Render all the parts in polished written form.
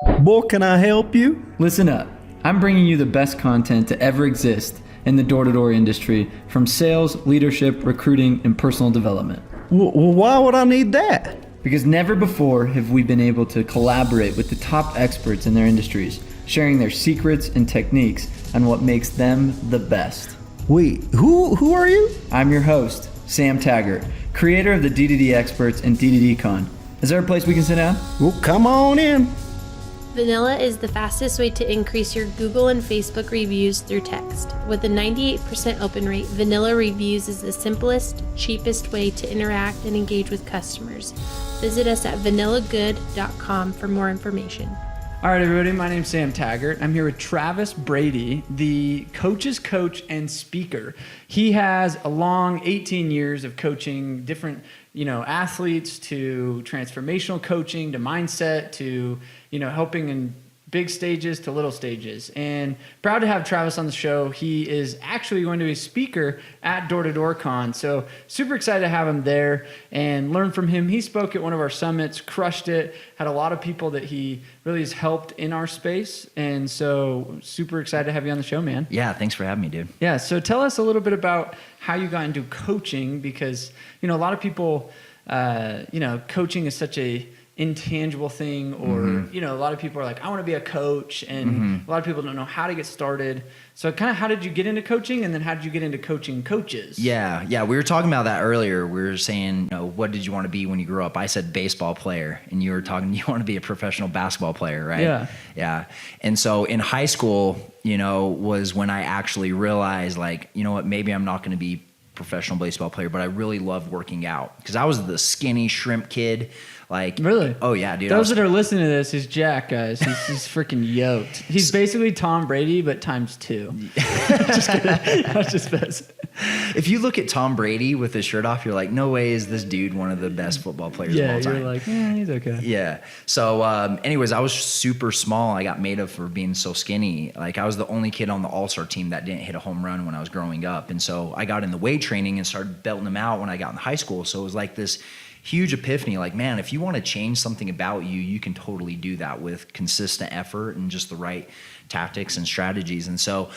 Boy, can I help you? Listen up. I'm bringing you the best content to ever exist in the door-to-door industry, from sales, leadership, recruiting, and personal development. Why would I need that? Because never before have we been able to collaborate with the top experts in their industries, sharing their secrets and techniques on what makes them the best. Wait, who are you? I'm your host, Sam Taggart, creator of the DDD Experts and DDD Con. Is there a place we can sit down? Well, come on in. Vanilla is the fastest way to increase your Google and Facebook reviews through text. With a 98% open rate, Vanilla Reviews is the simplest, cheapest way to interact and engage with customers. Visit us at vanillagood.com for more information. All right, everybody, my name's Sam Taggart. I'm here with Travis Brady, the coach's coach and speaker. He has a long 18 years of coaching different, athletes, to transformational coaching, to mindset, to, helping in big stages to little stages. And proud to have Travis on the show. He is actually going to be a speaker at Door to Door Con. So super excited to have him there and learn from him. He spoke at one of our summits, crushed it, had a lot of people that he really has helped in our space. And so super excited to have you on the show, man. Yeah, thanks for having me, dude. Yeah, so tell us a little bit about how you got into coaching, because, a lot of people, coaching is such a intangible thing, or a lot of people are like, I want to be a coach, and a lot of people don't know how to get started. So kind of how did you get into coaching, and then how did you get into coaching coaches? Yeah, we were talking about that earlier. We were saying, what did you want to be when you grew up? I said baseball player, and you were talking, you want to be a professional basketball player, right? Yeah. And so in high school, was when I actually realized, like, maybe I'm not going to be professional baseball player, but I really love working out, because I was the skinny shrimp kid. Like, really? Oh yeah, dude. Those that are listening to this, he's Jack, guys. He's freaking yoked. He's basically Tom Brady, but times 2. Just kidding. I was just messing. If you look at Tom Brady with his shirt off, you're like, no way is this dude one of the best football players of all time. Yeah, you're like, he's okay. Yeah. So anyways, I was super small. I got made up for being so skinny. Like, I was the only kid on the all-star team that didn't hit a home run when I was growing up. And so I got in the weight training and started belting them out when I got in high school. So it was like this huge epiphany, like, man, if you want to change something about you, you can totally do that with consistent effort and just the right tactics and strategies. And so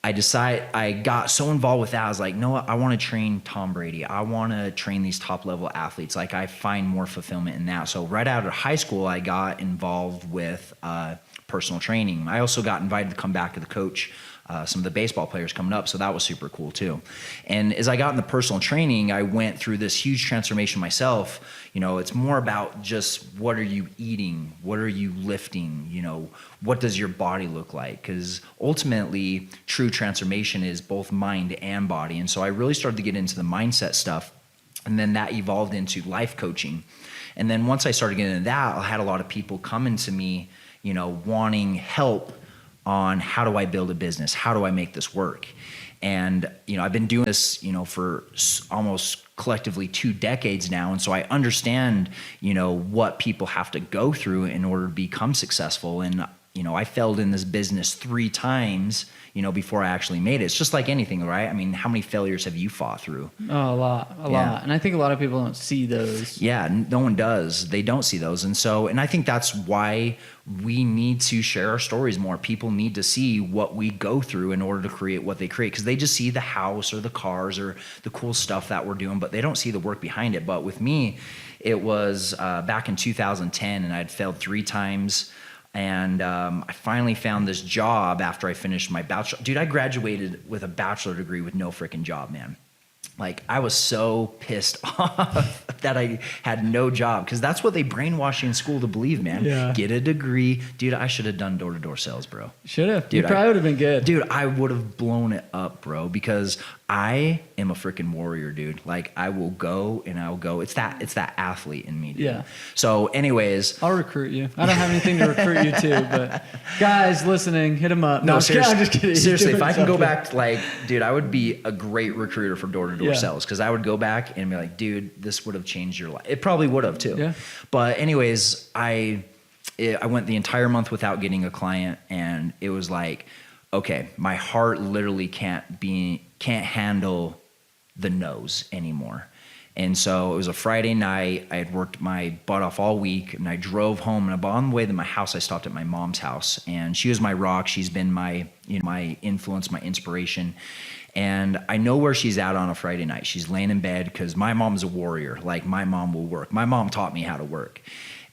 I got so involved with that. I was like, no, I want to train Tom Brady. I want to train these top level athletes. Like, I find more fulfillment in that. So right out of high school, I got involved with personal training. I also got invited to come back to the coach some of the baseball players coming up. So that was super cool too. And as I got into personal training, I went through this huge transformation myself. It's more about just, what are you eating? What are you lifting? What does your body look like? Because ultimately, true transformation is both mind and body. And so I really started to get into the mindset stuff. And then that evolved into life coaching. And then once I started getting into that, I had a lot of people coming to me, wanting help on how do I build a business? How do I make this work? And, I've been doing this, for almost collectively 2 decades now. And so I understand, what people have to go through in order to become successful. And, I failed in this business 3 times, before I actually made it. It's just like anything, right? I mean, how many failures have you fought through? Oh, a lot. And I think a lot of people don't see those. Yeah, no one does. They don't see those. And I think that's why we need to share our stories more. People need to see what we go through in order to create what they create, because they just see the house or the cars or the cool stuff that we're doing, but they don't see the work behind it. But with me, it was back in 2010, and I'd failed 3 times. And I finally found this job after I finished my bachelor. Dude, I graduated with a bachelor degree with no freaking job, man. Like, I was so pissed off that I had no job, because that's what they brainwash you in school to believe, man. Yeah. Get a degree. Dude, I should have done door-to-door sales, bro. Should have. Dude, you probably would have been good. Dude, I would have blown it up, bro, because I am a freaking warrior, dude. Like, I will go and I'll go. It's that athlete in me, dude. Yeah. So anyways. I'll recruit you. I don't have anything to recruit you to, but guys listening, hit him up. No, seriously, I'm just kidding. Seriously, if I can go back to, like, dude, I would be a great recruiter for door-to-door sales, because I would go back and be like, dude, this would have changed your life. It probably would have too. Yeah. But anyways, I went the entire month without getting a client, and it was like, okay, my heart literally can't handle the no's anymore. And so it was a Friday night. I had worked my butt off all week, and I drove home. And on the way to my house, I stopped at my mom's house, and she was my rock. She's been my, my influence, my inspiration. And I know where she's at on a Friday night. She's laying in bed because my mom's a warrior. Like, my mom will work. My mom taught me how to work.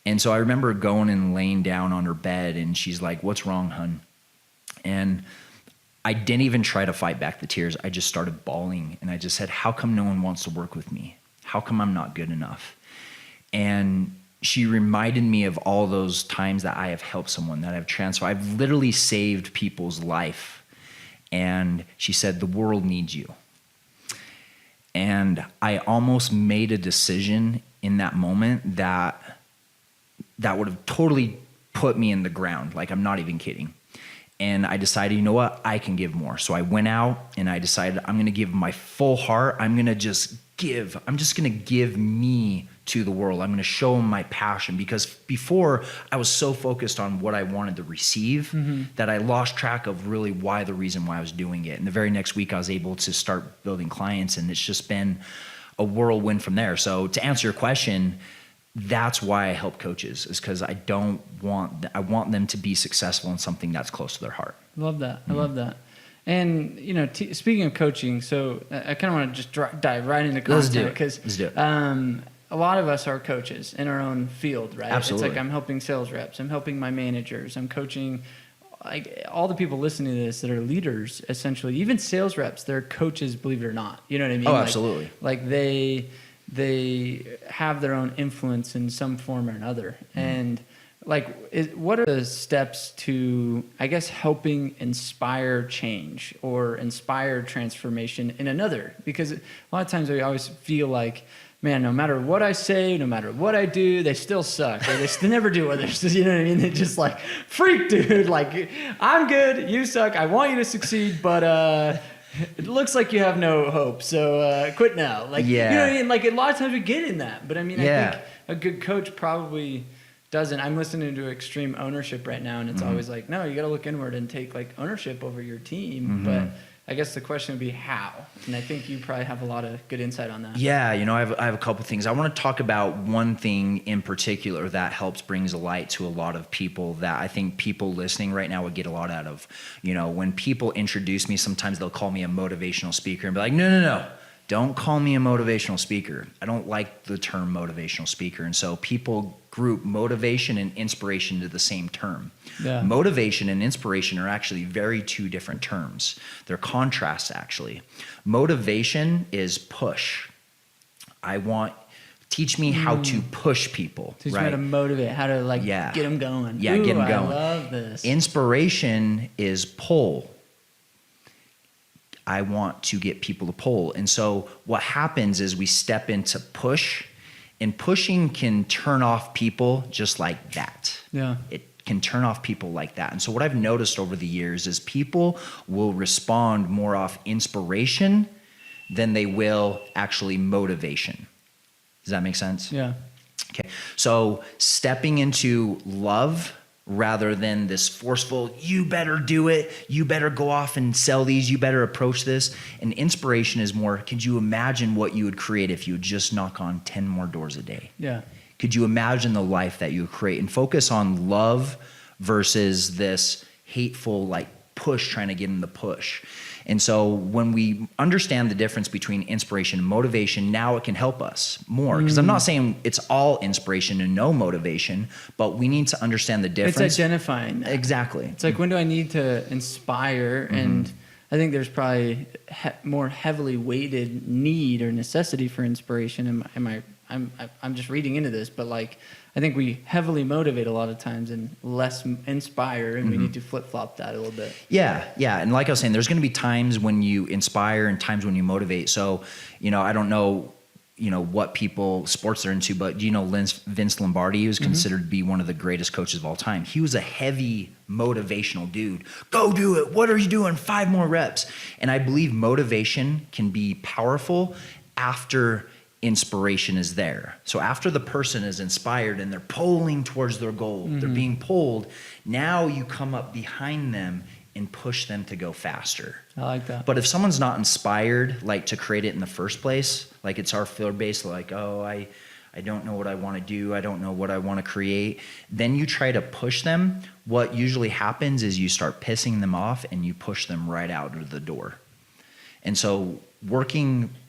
And so I remember going and laying down on her bed, and she's like, "What's wrong, hun?" And I didn't even try to fight back the tears. I just started bawling, and I just said, "How come no one wants to work with me? How come I'm not good enough?" And she reminded me of all those times that I have helped someone, that I've transformed. I've literally saved people's life. And she said, "The world needs you." And I almost made a decision in that moment that would have totally put me in the ground. Like, I'm not even kidding. And I decided, you know what? I can give more. So I went out and I decided I'm going to give my full heart. I'm going to just give. I'm just going to give me to the world. I'm going to show them my passion, because before I was so focused on what I wanted to receive that I lost track of really the reason why I was doing it. And the very next week I was able to start building clients, and it's just been a whirlwind from there. So to answer your question, that's why I help coaches, is because I want them to be successful in something that's close to their heart. Love that. I love that. And, speaking of coaching, so I kind of want to just dive right into content, because a lot of us are coaches in our own field, right? Absolutely. It's like, I'm helping sales reps, I'm helping my managers, I'm coaching like all the people listening to this that are leaders, essentially. Even sales reps, they're coaches, believe it or not. You know what I mean? Oh, absolutely. Like they have their own influence in some form or another. And what are the steps to, I guess, helping inspire change or inspire transformation in another? Because a lot of times we always feel like, man, no matter what I say, no matter what I do, they still suck. Or they never do others. You know what I mean? They just like, freak, dude. Like, I'm good, you suck. I want you to succeed, but it looks like you have no hope. So quit now. Like, you know what I mean? Like, a lot of times we get in that. But I mean, I think a good coach probably doesn't. I'm listening to Extreme Ownership right now, and it's always like, no, you got to look inward and take like ownership over your team. But I guess the question would be how, and I think you probably have a lot of good insight on that. Yeah, I have a couple things. I want to talk about one thing in particular that brings a light to a lot of people, that I think people listening right now would get a lot out of. When people introduce me, sometimes they'll call me a motivational speaker and be like, no, don't call me a motivational speaker. I don't like the term motivational speaker. And so people group motivation and inspiration into the same term. Yeah. Motivation and inspiration are actually two different terms. They're contrasts, actually. Motivation is push. Teach me how to push people. Teach me how to motivate, how to get them going. Yeah, get them going. I love this. Inspiration is pull. I want to get people to pull. And so what happens is we step into push, and pushing can turn off people just like that. Yeah. It can turn off people like that. And so what I've noticed over the years is people will respond more off inspiration than they will actually motivation. Does that make sense? Yeah. Okay. So stepping into love rather than this forceful, you better do it, you better go off and sell these, you better approach this. And inspiration is more, could you imagine what you would create if you would just knock on 10 more doors a day? Yeah. Could you imagine the life that you would create? And focus on love versus this hateful push, trying to get in the push. And so when we understand the difference between inspiration and motivation, now it can help us more. Because I'm not saying it's all inspiration and no motivation, but we need to understand the difference. It's identifying that. Exactly. It's like, when do I need to inspire? And I think there's probably more heavily weighted need or necessity for inspiration. I'm just reading into this, but I think we heavily motivate a lot of times and less inspire, and we need to flip-flop that a little bit. Yeah. And like I was saying, there's going to be times when you inspire and times when you motivate. So, I don't know, what sports they're into, but Vince Lombardi was considered to be one of the greatest coaches of all time. He was a heavy motivational dude. Go do it. What are you doing? 5 more reps. And I believe motivation can be powerful after inspiration is there. So after the person is inspired and they're pulling towards their goal, they're being pulled, now you come up behind them and push them to go faster. I like that. But if someone's not inspired, like to create it in the first place, like it's our fear base, like, oh, I don't know what I want to do. I don't know what I want to create. Then you try to push them. What usually happens is you start pissing them off and you push them right out of the door. And so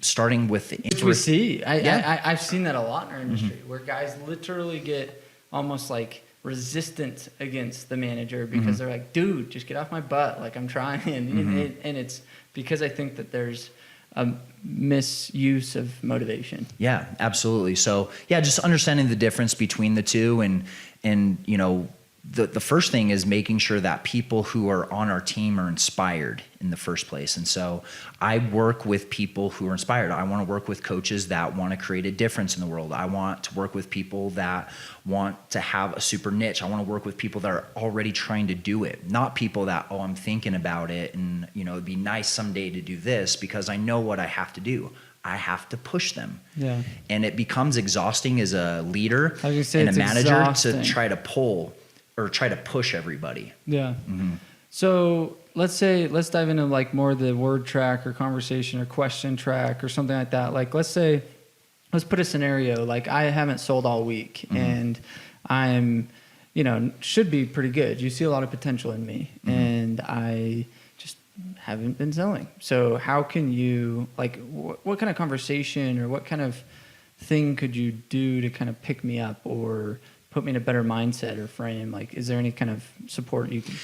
starting with the Which we see. Yeah. I've seen that a lot in our industry where guys literally get almost like resistant against the manager because they're like, dude, just get off my butt. Like I'm trying. And it's because I think that there's a misuse of motivation. Yeah, absolutely. So yeah, just understanding the difference between the two, and you know, the first thing is making sure that people who are on our team are inspired in the first place. And so I work with people who are inspired. I want to work with coaches that want to create a difference in the world. I want to work with people that want to have a super niche. I want to work with people that are already trying to do it, not people that, oh, I'm thinking about it and, you know, it'd be nice someday to do this, because I know what I have to do. I have to push them. Yeah. And it becomes exhausting as a leader I was gonna say and a it's manager exhausting. to try to pull or try to push everybody. Yeah. So let's dive into like more of the word track or conversation or question track or something like that. Like let's put a scenario, like I haven't sold all week and I'm, you know, should be pretty good. You see a lot of potential in me and I just haven't been selling. So how can you, like, what kind of conversation or what kind of thing could you do to kind of pick me up or put me in a better mindset or frame? Like, is there any kind of support you can?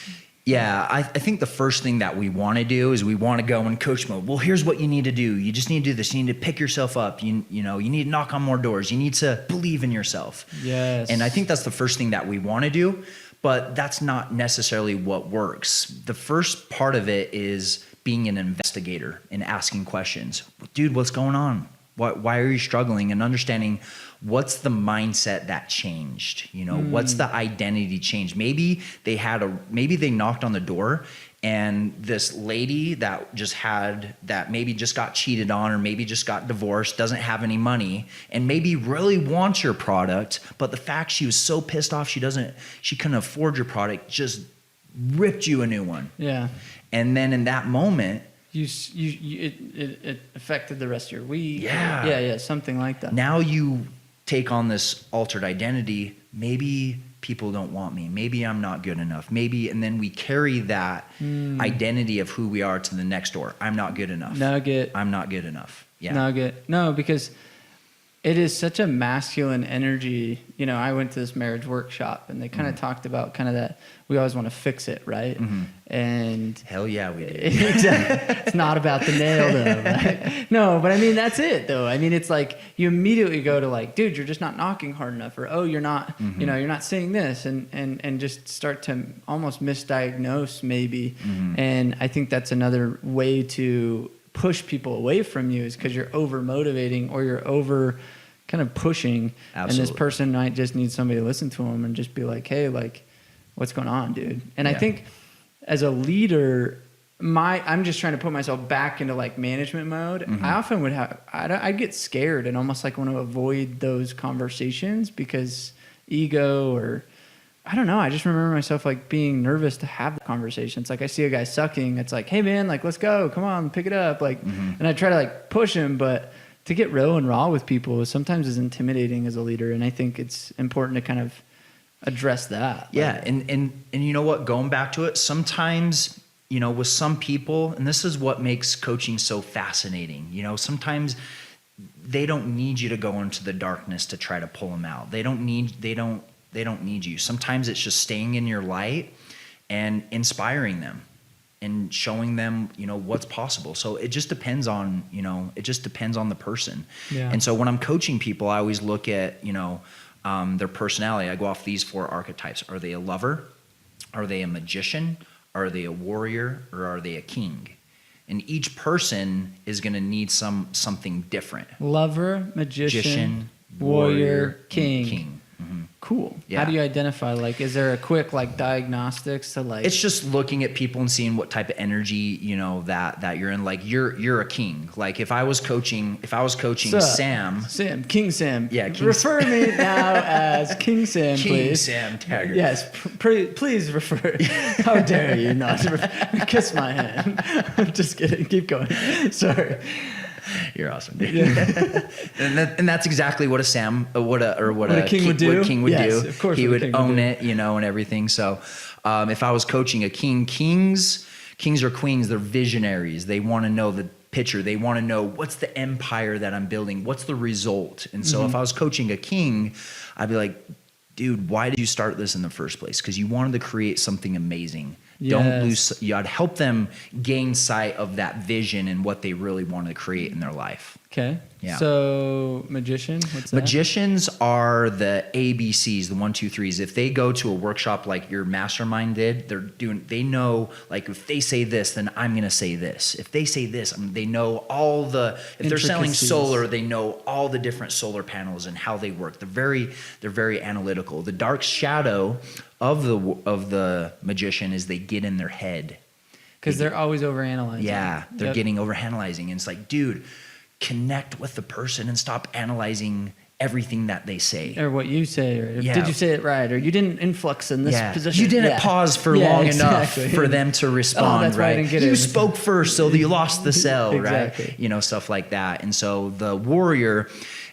Yeah, I think the first thing that we want to do is we want to go in coach mode. Well, here's what you need to do. You just need to do this. You need to pick yourself up. You know, you need to knock on more doors. You need to believe in yourself. Yes. And I think that's the first thing that we want to do, but that's not necessarily what works. The first part of it is being an investigator and asking questions. Dude, what's going on? Why are you struggling? And understanding what's the mindset that changed, you know, what's the identity change? Maybe they knocked on the door and this lady that maybe just got cheated on or maybe just got divorced, doesn't have any money and maybe really wants your product. But the fact she was so pissed off, she couldn't afford your product, just ripped you a new one. Yeah. And then in that moment, it affected the rest of your week. Yeah. Yeah, something like that. Now you take on this altered identity. Maybe people don't want me. Maybe I'm not good enough. Maybe, and then we carry that identity of who we are to the next door. I'm not good enough. Nugget. I'm not good enough. Yeah. Nugget. No, because it is such a masculine energy. You know, I went to this marriage workshop and they kind of talked about kind of that we always want to fix it, right? And hell yeah, we do. Exactly. It's not about the nail though, right? No, but I mean, that's it though. I mean, it's like you immediately go to like, dude, you're just not knocking hard enough, or, oh, you're not, you know, you're not saying this, and just start to almost misdiagnose maybe. And I think that's another way to push people away from you, is because you're over motivating or you're over kind of pushing. Absolutely. And this person might just need somebody to listen to them and just be like, hey, like, what's going on, dude? And I think as a leader, I'm just trying to put myself back into like management mode. I often would I'd get scared and almost like want to avoid those conversations because ego, or I don't know. I just remember myself like being nervous to have the conversations. Like I see a guy sucking. It's like, hey man, like, let's go. Come on, pick it up. Like, and I try to like push him, but to get real and raw with people sometimes is intimidating as a leader. And I think it's important to kind of address that. Yeah. And you know what, going back to it, sometimes, you know, with some people, and this is what makes coaching so fascinating, you know, sometimes they don't need you to go into the darkness to try to pull them out. They don't need you. Sometimes it's just staying in your light and inspiring them and showing them, you know, what's possible. So it just depends on, you know, the person. Yeah. And so when I'm coaching people, I always look at, you know, their personality. I go off these 4 archetypes. Are they a lover? Are they a magician? Are they a warrior? Or are they a king? And each person is going to need something different. Lover, magician, warrior, king. Cool. Yeah. How do you identify? Like, is there a quick like diagnostics to like? It's just looking at people and seeing what type of energy, that you're in. Like you're a king. Like if I was coaching Sam. King Sam. Yeah, King refer me now as King Sam, King please. Sam Taggart. Yes, please refer. How dare you not kiss my hand? I'm just kidding. Keep going. Sorry. You're awesome, dude. Yeah. and that's exactly what a king would do. Yes, of course, he would own it, and everything. So, if I was coaching a king, kings or queens, they're visionaries. They want to know the picture. They want to know what's the empire that I'm building. What's the result? And so, if I was coaching a king, I'd be like, dude, why did you start this in the first place? Because you wanted to create something amazing. Yes. Don't lose. I'd help them gain sight of that vision and what they really want to create in their life. Okay. Yeah. So magician, what's that? Magicians are the ABCs, the 1, 2, 3s. If they go to a workshop like your mastermind did, they know, like, if they say this, then I'm going to say this. If they say this, they know if they're selling solar, they know all the different solar panels and how they work. They're very analytical. The dark shadow of the magician is they get in their head. Because they're always overanalyzing. Yeah, they're getting overanalyzing. And it's like, dude, connect with the person and stop analyzing everything that they say. Or what you say, or did you say it right, or you didn't influx in this position. You didn't pause for long enough for them to respond, that's why I right? didn't get You it. spoke first, so you lost the cell, Exactly. right? Stuff like that. And so the warrior,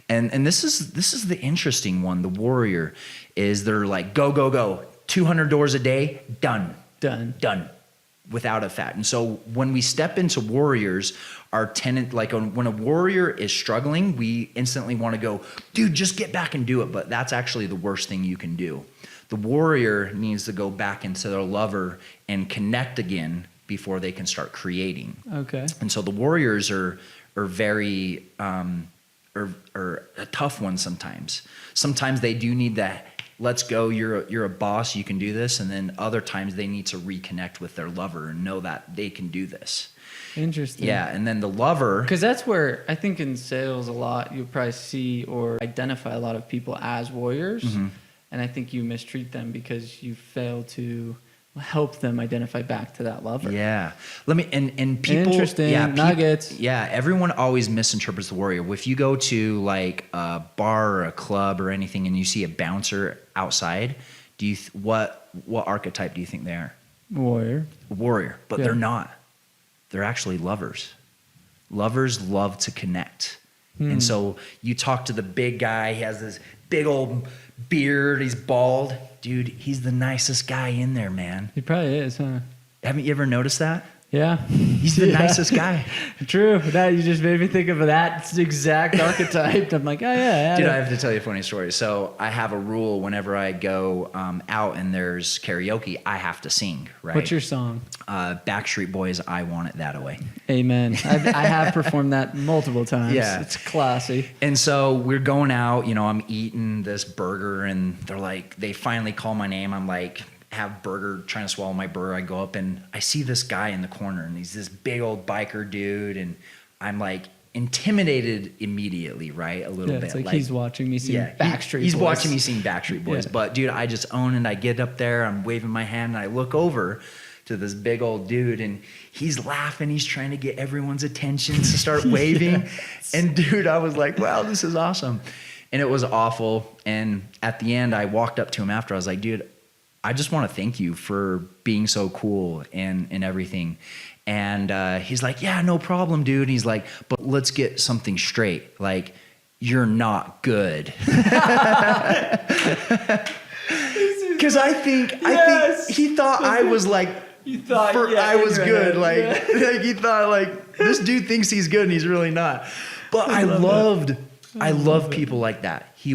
and this is the interesting one. The warrior is they're like, go, 200 doors a day, done. Without a fact. And so when we step into warriors, our tenant, like when a warrior is struggling, we instantly want to go, dude, just get back and do it. But that's actually the worst thing you can do. The warrior needs to go back into their lover and connect again before they can start creating. Okay. And so the warriors are very are a tough one sometimes. Sometimes they do need that. Let's go, you're a boss, you can do this. And then other times they need to reconnect with their lover and know that they can do this. Interesting. Yeah, and then the lover. Because that's where I think in sales a lot, you'll probably see or identify a lot of people as warriors. Mm-hmm. And I think you mistreat them because you fail to help them identify back to that lover. Yeah. And people. Interesting. Nuggets. Everyone always misinterprets the warrior. If you go to like a bar or a club or anything and you see a bouncer outside, what archetype do you think they are? Warrior. But they're not. They're actually lovers. Lovers love to connect. And so you talk to the big guy, he has this big old beard, he's bald. Dude, he's the nicest guy in there, man. He probably is, huh? Haven't you ever noticed that? Yeah. He's the nicest guy. True. That you just made me think of that exact archetype. I'm like, oh yeah. Dude, I have to tell you a funny story. So I have a rule whenever I go out and there's karaoke, I have to sing, right? What's your song? Backstreet Boys, I Want It That Way. Amen. I have performed that multiple times. Yeah. It's classy. And so we're going out, I'm eating this burger and they finally call my name. I'm like, have burger, trying to swallow my burger. I go up and I see this guy in the corner and he's this big old biker dude. And I'm like intimidated immediately, right? A little bit. It's like he's watching me sing Backstreet Boys. He's watching me sing Backstreet Boys. Yeah. But dude, I just own it. I get up there, I'm waving my hand and I look over to this big old dude and he's laughing. He's trying to get everyone's attention to start waving. Yes. And dude, I was like, wow, this is awesome. And it was awful. And at the end, I walked up to him after. I was like, dude, I just want to thank you for being so cool and everything. And he's like, yeah, no problem, dude. And he's like, but let's get something straight. Like, you're not good. Because I think he thought I was like, I was good. Like he thought like this dude thinks he's good and he's really not. But I love people like that. He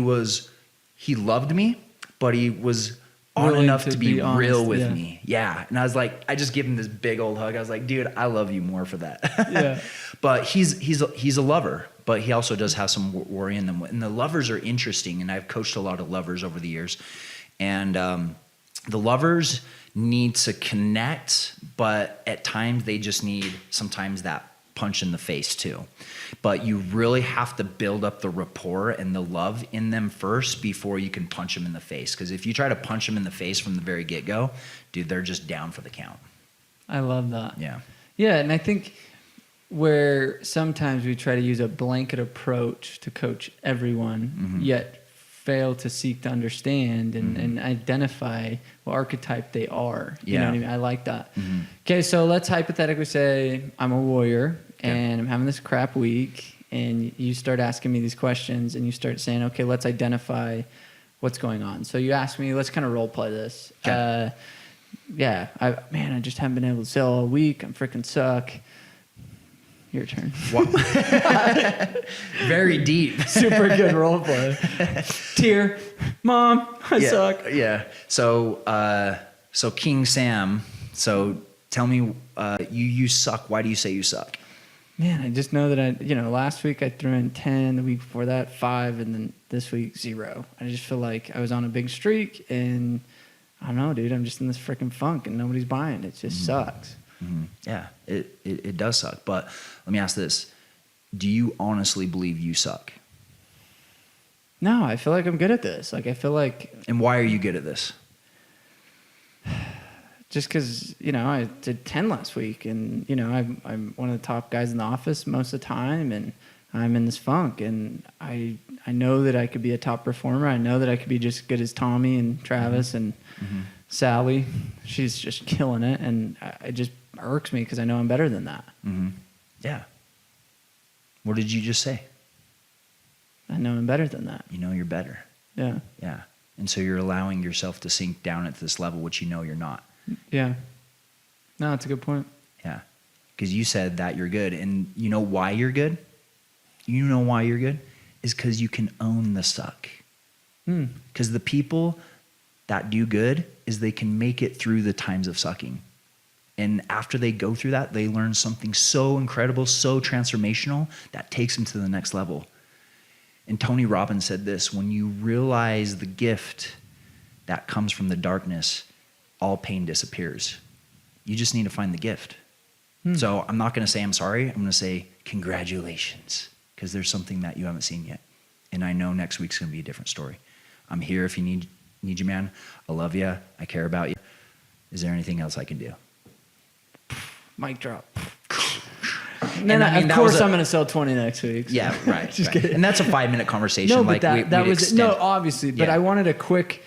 loved me, but he was on enough to be real with me. Yeah. And I was like, I just give him this big old hug. I was like, dude, I love you more for that. Yeah. But he's a lover, but he also does have some worry in them. And the lovers are interesting. And I've coached a lot of lovers over the years. And the lovers need to connect, but at times they just need sometimes that punch in the face too. But you really have to build up the rapport and the love in them first before you can punch them in the face. Because if you try to punch them in the face from the very get-go, dude, they're just down for the count. I love that. Yeah. Yeah, and I think where sometimes we try to use a blanket approach to coach everyone, yet fail to seek to understand and identify what archetype they are. You know what I mean? I like that. Okay, so let's hypothetically say I'm a warrior and I'm having this crap week, and you start asking me these questions and you start saying, okay, let's identify what's going on. So you ask me, let's kind of role play this. Okay. I just haven't been able to sell all week. I'm freaking suck. Your turn. Very deep. Super good role play. Tear. Mom, I suck. Yeah. So King Sam, so tell me, you suck. Why do you say you suck? Man, I just know that last week I threw in 10, the week before that 5, and then this week 0. I just feel like I was on a big streak, and I don't know, dude, I'm just in this freaking funk and nobody's buying. It just sucks. Yeah, it does suck. But let me ask this. Do you honestly believe you suck? No, I feel like I'm good at this. Like, I feel like... And why are you good at this? Just because, I did 10 last week, and, I'm one of the top guys in the office most of the time, and I'm in this funk, and I know that I could be a top performer. I know that I could be just as good as Tommy and Travis and Sally. She's just killing it, and it just irks me because I know I'm better than that. Yeah. What did you just say? I know I'm better than that. You know you're better. Yeah. Yeah. And so you're allowing yourself to sink down at this level, which you know you're not. Yeah. No, that's a good point. Yeah. Because you said that you're good. And you know why you're good? You know why you're good? Is because you can own the suck. Because the people that do good is they can make it through the times of sucking. And after they go through that, they learn something so incredible, so transformational that takes them to the next level. And Tony Robbins said this: when you realize the gift that comes from the darkness, all pain disappears. You just need to find the gift. So I'm not going to say I'm sorry. I'm going to say congratulations, because there's something that you haven't seen yet. And I know next week's going to be a different story. I'm here if you need you, man. I love you. I care about you. Is there anything else I can do? Mic drop. And of course, I'm going to sell 20 next week. So. Yeah, right. Just right. kidding. And that's a 5-minute conversation. No, but that was extend. no, obviously. But Yeah. I wanted a quick,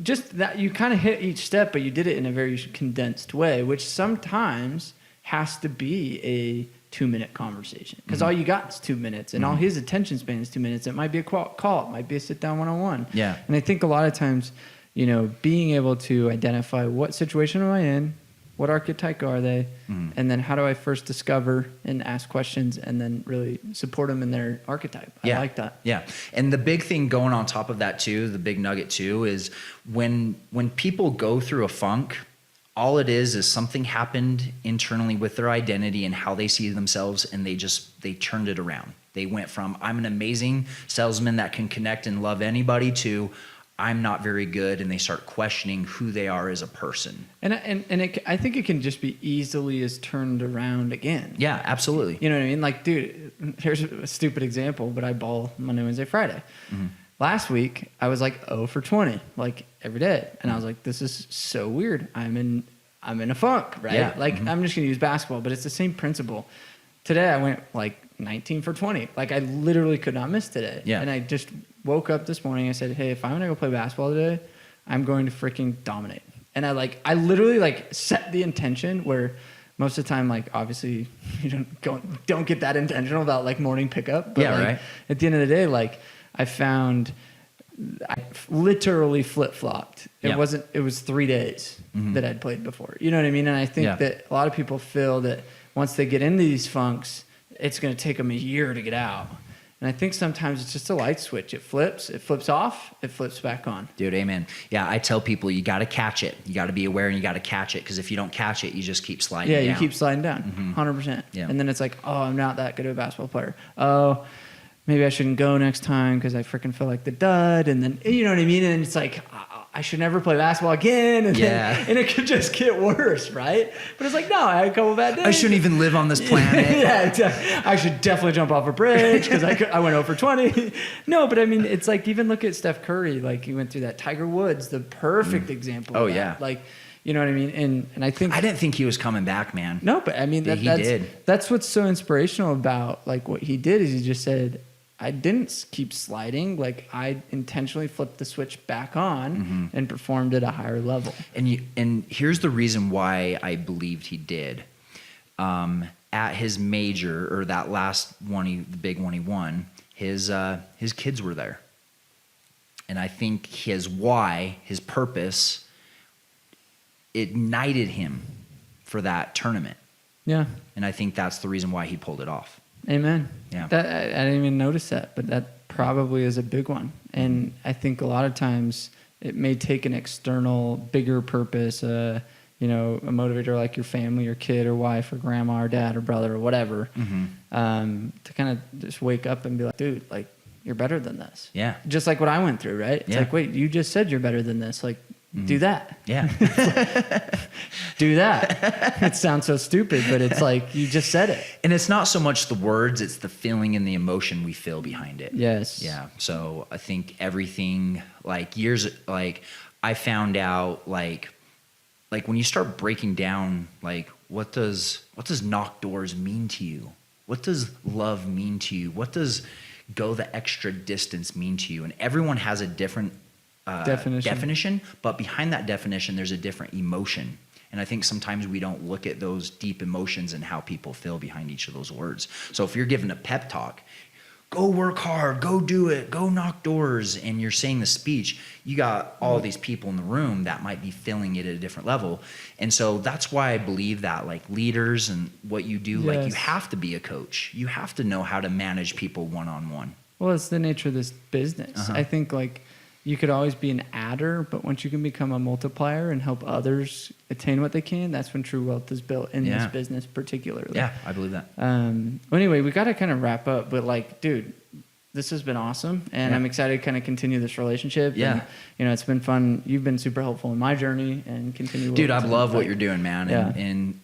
just that you kind of hit each step, but you did it in a very condensed way, which sometimes has to be a 2-minute conversation, because all you got is 2 minutes, and all his attention span is 2 minutes. It might be a call, it might be a sit-down one-on-one. Yeah. And I think a lot of times, being able to identify what situation am I in, what archetype are they, and then how do I first discover and ask questions and then really support them in their archetype. I like that. Yeah. And the big thing going on top of that too, the big nugget too, is when people go through a funk, all it is something happened internally with their identity and how they see themselves, and they turned it around. They went from, I'm an amazing salesman that can connect and love anybody, to I'm not very good, and they start questioning who they are as a person. And I think it can just be easily as turned around again. Yeah, absolutely. You know what I mean? Like, dude, here's a stupid example, but I ball Monday, Wednesday, Friday. Last week, I was like 0 for 20, like every day. And I was like, this is so weird. I'm in a funk, right? Yeah. Like, I'm just going to use basketball, but it's the same principle. Today, I went like 19 for 20. Like, I literally could not miss today. Yeah. And I just woke up this morning. I said, hey, if I'm going to go play basketball today, I'm going to freaking dominate. And I literally set the intention where most of the time, like, obviously you don't get that intentional about like morning pickup. But Yeah, like, right. at the end of the day, like, I found I literally flip-flopped. It was 3 days that I'd played before. You know what I mean? And I think that a lot of people feel that once they get into these funks, it's going to take them a year to get out. And I think sometimes it's just a light switch. It flips off, it flips back on. Dude, amen. Yeah, I tell people you got to catch it. You got to be aware, and you got to catch it, because if you don't catch it, you just keep sliding down. Yeah, you keep sliding down, 100%. Yeah. And then it's like, oh, I'm not that good of a basketball player. Oh, maybe I shouldn't go next time because I freaking feel like the dud. And then, you know what I mean? And it's like, I should never play basketball again. And, and it could just get worse, right? But it's like, no, I had a couple bad days. I shouldn't even live on this planet. Yeah, exactly. I should definitely jump off a bridge because I went over 20. No, but I mean, it's like, even look at Steph Curry. Like, he went through that. Tiger Woods, the perfect example of that. Yeah. Like, you know what I mean? And I think... I didn't think he was coming back, man. No, but I mean, he did. That's what's so inspirational about, like, what he did is he just said, I didn't keep sliding. Like, I intentionally flipped the switch back on and performed at a higher level. And here's the reason why I believed he did. At his major, or that last one, the big one he won, his kids were there. And I think his why, his purpose, ignited him for that tournament. Yeah. And I think that's the reason why he pulled it off. Amen. Yeah. I didn't even notice that, but that probably is a big one. And I think a lot of times it may take an external, bigger purpose, a motivator like your family or kid or wife or grandma or dad or brother or whatever, to kind of just wake up and be like, dude, like, you're better than this. Yeah. Just like what I went through, right? It's like, wait, you just said you're better than this. Like, do that. Yeah. Do that. It sounds so stupid, but it's like, you just said it. And it's not so much the words, it's the feeling and the emotion we feel behind it. Yes. Yeah. So I think everything, like, I found out, like when you start breaking down, like, what does knock doors mean to you? What does love mean to you? What does go the extra distance mean to you? And everyone has a different definition, but behind that definition, there's a different emotion. And I think sometimes we don't look at those deep emotions and how people feel behind each of those words. So if you're given a pep talk, go work hard, go do it, go knock doors, and you're saying the speech, you got all these people in the room that might be feeling it at a different level. And so that's why I believe that, like, leaders and what you do, like, you have to be a coach. You have to know how to manage people one-on-one. Well, it's the nature of this business. I think, like, you could always be an adder, but once you can become a multiplier and help others attain what they can, that's when true wealth is built in this business particularly. Yeah, I believe that. Well, anyway, we got to kind of wrap up, but, like, dude, this has been awesome, and I'm excited to kind of continue this relationship. Yeah. And, it's been fun. You've been super helpful in my journey, and continue. Dude, I love what you're doing, man. And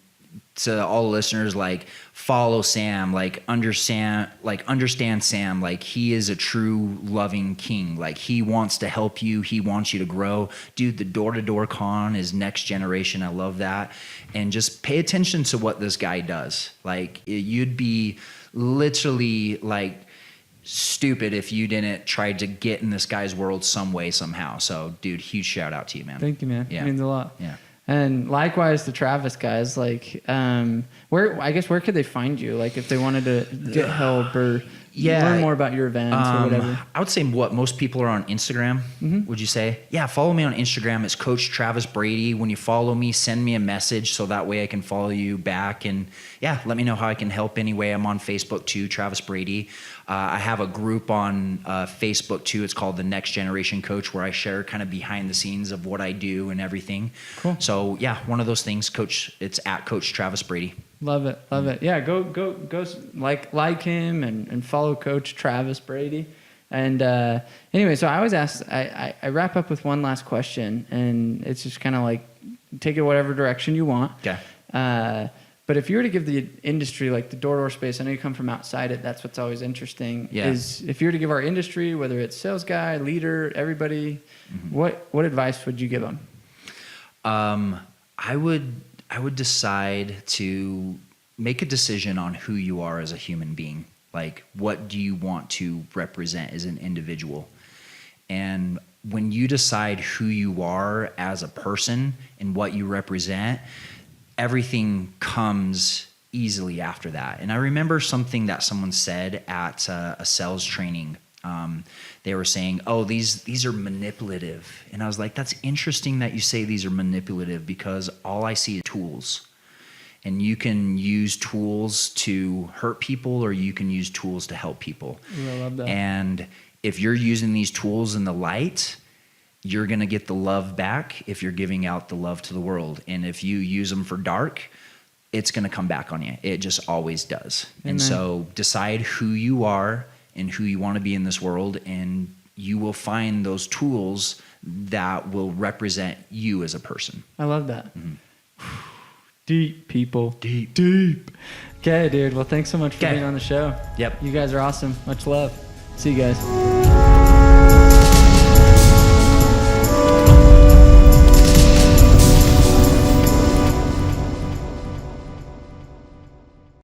to all the listeners, like, follow Sam, like, understand Sam, like, he is a true loving king. Like, he wants to help you. He wants you to grow. Dude, the door-to-door con is next generation. I love that. And just pay attention to what this guy does. Like, you'd be literally, like, stupid if you didn't try to get in this guy's world some way, somehow. So, dude, huge shout out to you, man. Thank you, man. Yeah. It means a lot. Yeah. And likewise to Travis, guys, like, where could they find you? Like, if they wanted to get help or learn more about your events or whatever. I would say what most people are on Instagram. Would you say? Yeah, follow me on Instagram. It's Coach Travis Brady. When you follow me, send me a message so that way I can follow you back. And yeah, let me know how I can help any way. I'm on Facebook too, Travis Brady. I have a group on Facebook too. It's called the Next Generation Coach, where I share kind of behind the scenes of what I do and everything. Cool. So yeah, one of those things, Coach. It's at Coach Travis Brady. Love it. Love it. Yeah, go like him and follow Coach Travis Brady. And anyway, so I always ask, I wrap up with one last question, and it's just kind of like, take it whatever direction you want. Okay. But if you were to give the industry, like the door-to-door space, I know you come from outside it, that's what's always interesting, is if you were to give our industry, whether it's sales guy, leader, everybody, what advice would you give them? I would decide to make a decision on who you are as a human being. Like, what do you want to represent as an individual? And when you decide who you are as a person and what you represent, everything comes easily after that. And I remember something that someone said at a sales training. They were saying, oh, these are manipulative. And I was like, that's interesting that you say these are manipulative, because all I see is tools. And you can use tools to hurt people, or you can use tools to help people. Ooh, I love that. And if you're using these tools in the light, you're going to get the love back if you're giving out the love to the world. And if you use them for dark, it's going to come back on you. It just always does. Amen. And so decide who you are and who you want to be in this world, and you will find those tools that will represent you as a person. I love that. Deep, people. Deep. Okay, dude. Well, thanks so much for Okay. being on the show. Yep. You guys are awesome. Much love. See you guys.